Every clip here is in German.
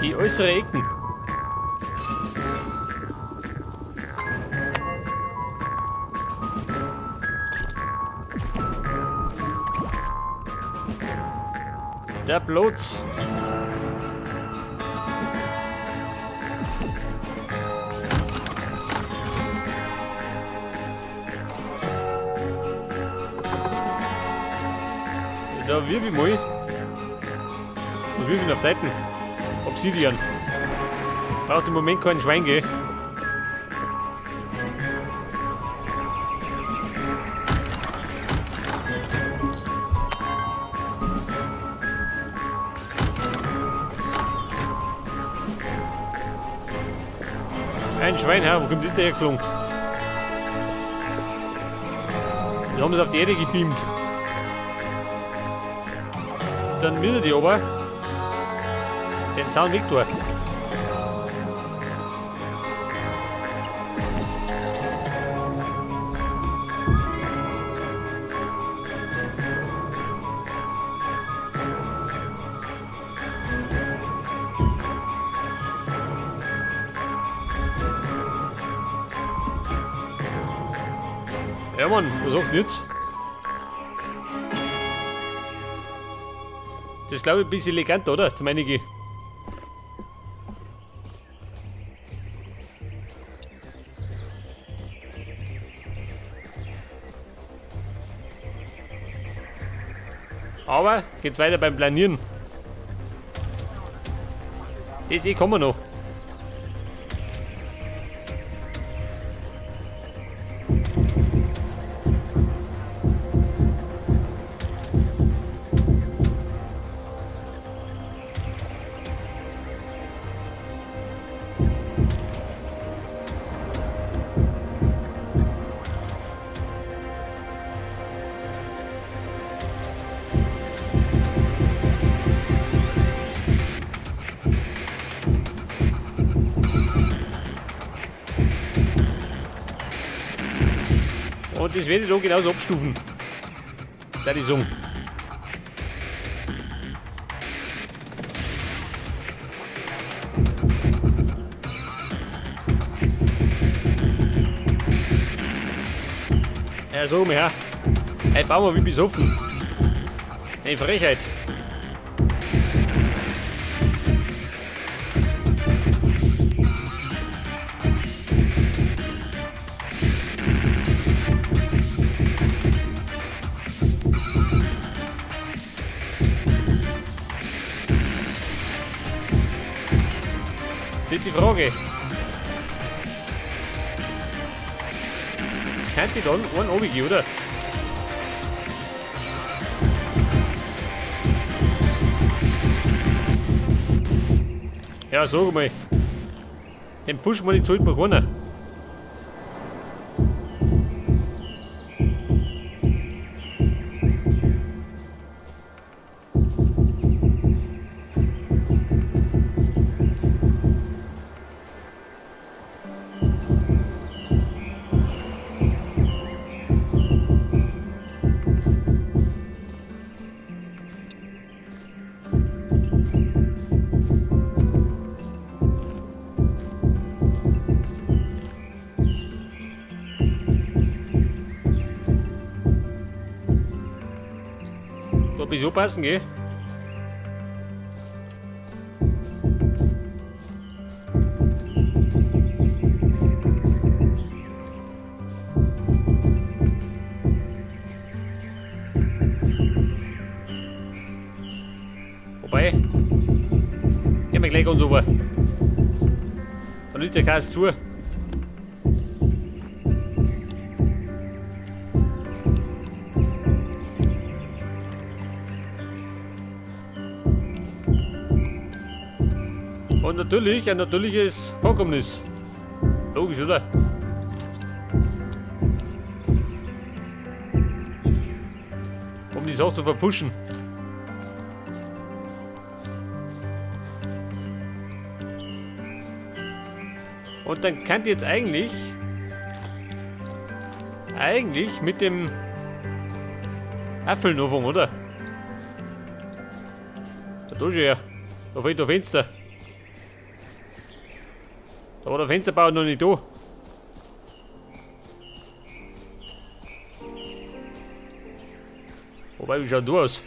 Die äußere Ecken. Der Platz. Da wirf ich mal. Und wirf ihn auf Seiten. Obsidian. Braucht im Moment kein Schwein, gell? Ein Schwein, wo kommt das hergeflogen? Wir haben es auf die Erde gebeamt. Dann wieder die aber den Zaun weg tun. Ja Mann, was sagt jetzt? Das ist glaube ich ein bisschen elegant, oder? Zum einigen. Aber geht's weiter beim Planieren. Das kommen wir noch. Und das werde ich da genauso abstufen. Da die Song. Ja, so mal her. Ein bauen wir wie besoffen. Eine Frechheit. Das ist die Frage. Kann die dann einen runtergehen, oder? Ja, sag mal. Den Pfusch mal nicht zahlt mir keiner. Da bis aufpassen, gell? Wobei, gehen wir gleich ganz rüber. Dann ist der Kasten zu. Und natürlich ein natürliches Vorkommnis. Logisch, oder? Um die Sache zu verpfuschen. Und dann kann jetzt eigentlich mit dem Apfel anfangen, oder? Da tust du ja. Da fehlt das Fenster. Da war der Fensterbauer noch nicht da. Wobei, wie schaut du aus?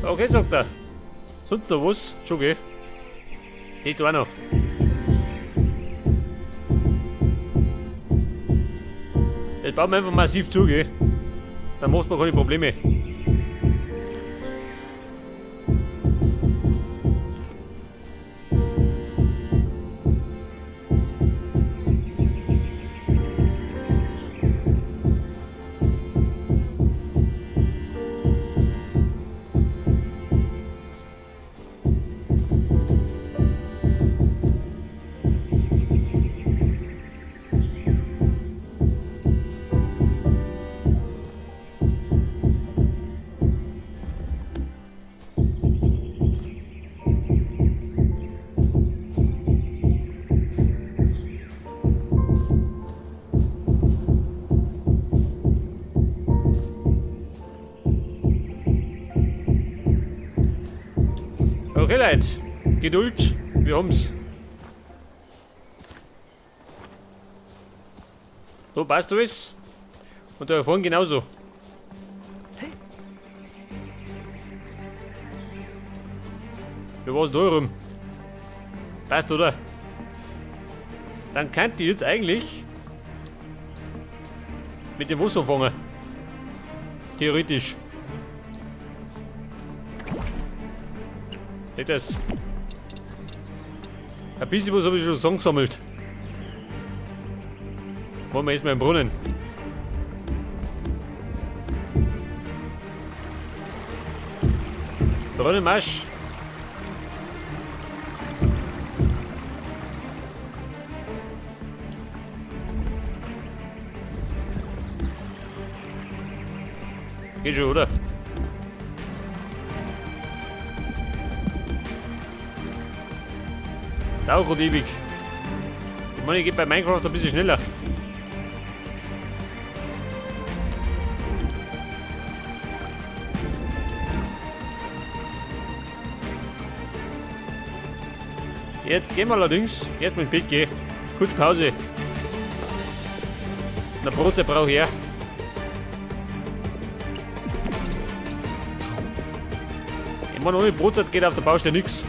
Okay, sagt er. Sonst noch was? Schon geh. Geht auch noch. Jetzt bauen wir einfach massiv zu, gell? Dann macht man keine Probleme. Okay, Leute. Geduld. Wir haben's. So, passt alles. Und da vorne genauso. Wie war's da rum? Passt, oder? Dann könnt ihr jetzt eigentlich mit dem Wasser fangen. Theoretisch. Nicht das. Ein bisschen was habe ich schon zusammengesammelt. Machen wir erstmal im Brunnen. Brunnenmarsch. Geht schon, oder? Dauert gerade ewig. Ich meine, geht bei Minecraft ein bisschen schneller. Jetzt gehen wir allerdings erst mit dem Bett gehen. Kurz Pause. Eine Brotzeit brauche ich ja. Ich meine, ohne Brotzeit geht auf der Baustelle nichts.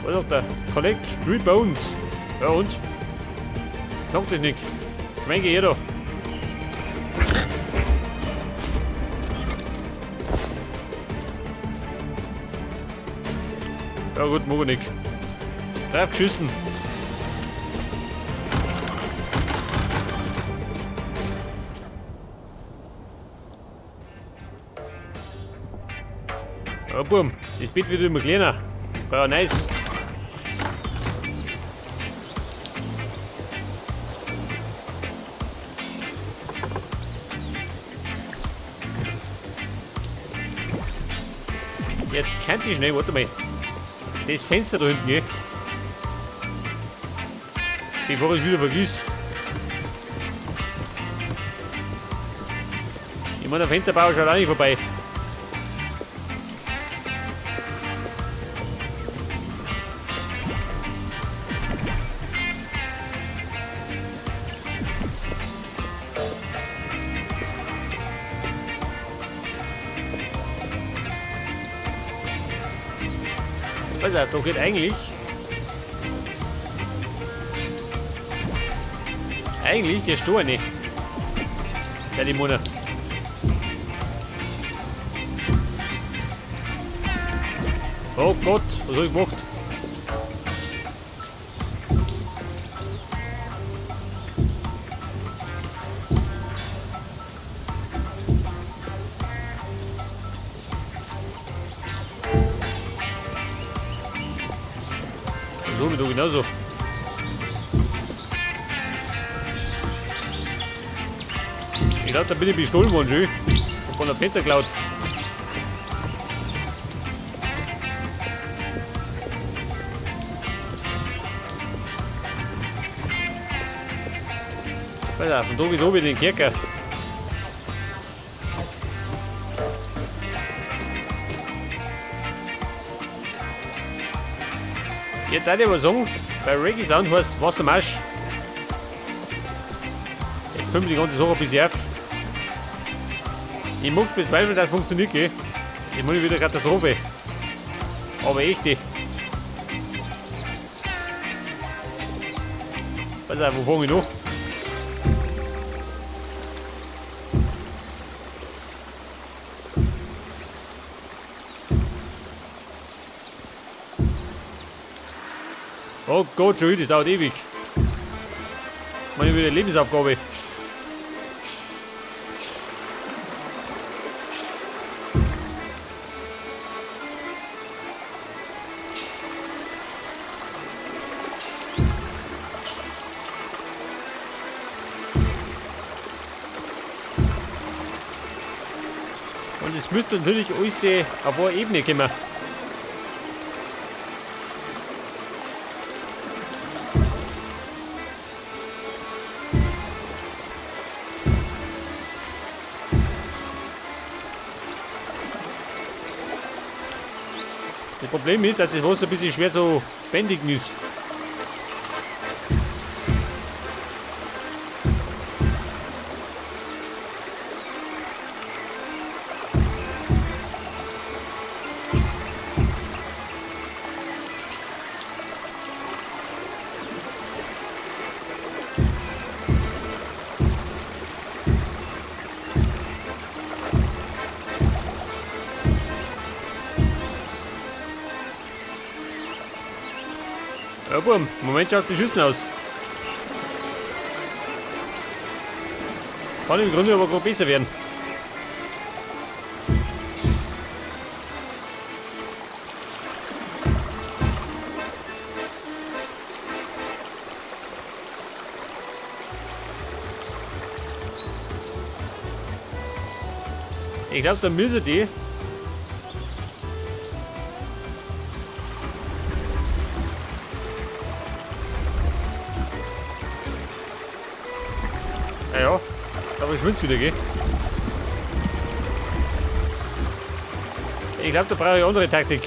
Was sagt der? Collect 3 Bones. Ja und? Knockt sich nicht. Schwenke jeder. Ja gut, mag ich nicht. Drauf geschissen. Ja, Bum, das Bett wird immer kleiner. War ja nice. Jetzt kann ich schnell, warte mal. Das Fenster da hinten, gell? Bevor ich es wieder vergiss. Ich meine, der Fensterbauer schaut auch nicht vorbei. Also, da geht eigentlich Eigentlich der Steine. Der Limone. Oh Gott, was hab ich gemacht? So wie du genauso. Ich glaube, da bin ich bestohlen worden, schön. Und von der Fenster geklaut. Pass auf, und da geht's oben in den Kerker. Ich darf dir aber sagen, bei Reggae Sound heißt Wassermarsch. Ich filme die ganze Sache ein bisschen auf. Ich mag bezweifeln, dass es funktioniert, gell? Ich meine wieder Katastrophe. Aber echte. Pass auf, wo fange ich noch? Oh Gott, schon wieder, das dauert ewig. Meine wieder Lebensaufgabe. Und es müsste natürlich alles auf eine Ebene kommen. Das Problem ist, dass das Wasser ein bisschen schwer zu bändigen ist. Ja, Buben, im Moment schaut die Schüssen aus. Kann im Grunde aber gerade besser werden. Ich glaube, da müssen die. Ja, aber ich schwind's wieder, gell? Ich glaube, da brauche ich eine andere Taktik.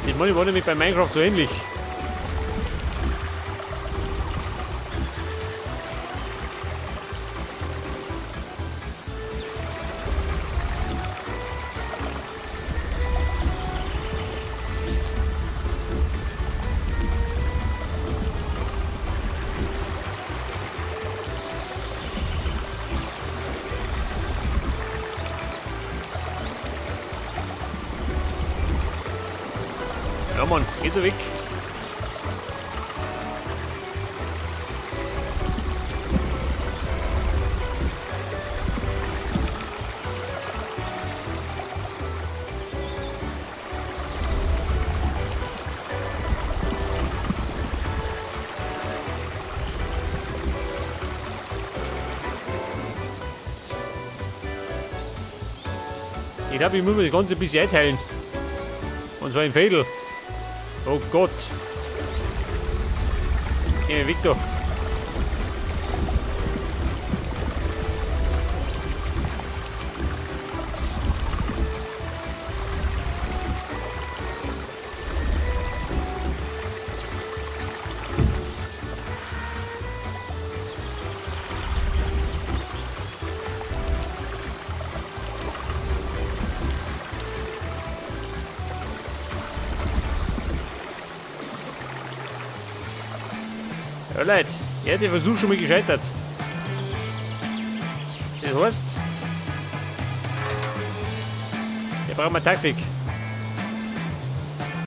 Ich meine, war nämlich bei Minecraft so ähnlich. Ja Mann, geht er weg. Ich glaube, ich muss mir das Ganze ein bisschen einteilen. Und zwar im Fädel. Oh Gott. Geh weg da. Ja, Leute, ja, der Versuch schon mal gescheitert. Das heißt, hier brauchen wir Taktik.